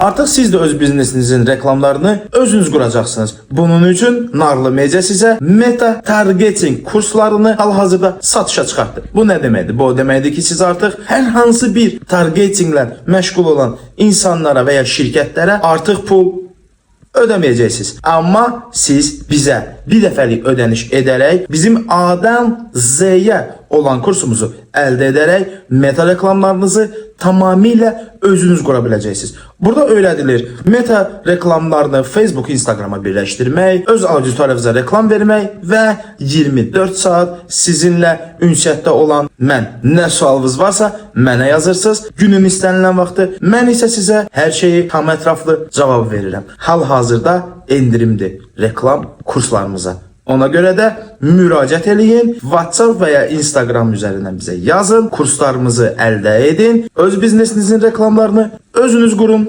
Artıq siz də öz biznesinizin reklamlarını özünüz quracaqsınız. Bunun üçün Narlı Media sizə meta targeting kurslarını hal-hazırda satışa çıxartdı. Bu nə deməkdir? Bu deməkdir ki, siz artıq hər hansı bir targetinglə məşğul olan insanlara və ya şirkətlərə artıq pul ödəməyəcəksiniz. Amma siz bizə bir dəfəlik ödəniş edərək bizim A'dan Z'yə olan kursumuzu əldə edərək meta reklamlarınızı tamamilə özünüz qura biləcəksiniz. Burada öyrədilir meta reklamlarını Facebook, Instagrama birləşdirmək, öz auditoriyavıza reklam vermək və 24 saat sizinlə ünsiyyətdə olan mən. Nə sualınız varsa mənə yazırsınız. Günün istənilən vaxtı mən isə sizə hər şeyi tam ətraflı cavab verirəm. Hal-hazırda endirimli reklam kurslarımıza. Ona görə də müraciət eləyin, WhatsApp və ya Instagram üzərindən bizə yazın, kurslarımızı əldə edin, öz biznesinizin reklamlarını özünüz qurun.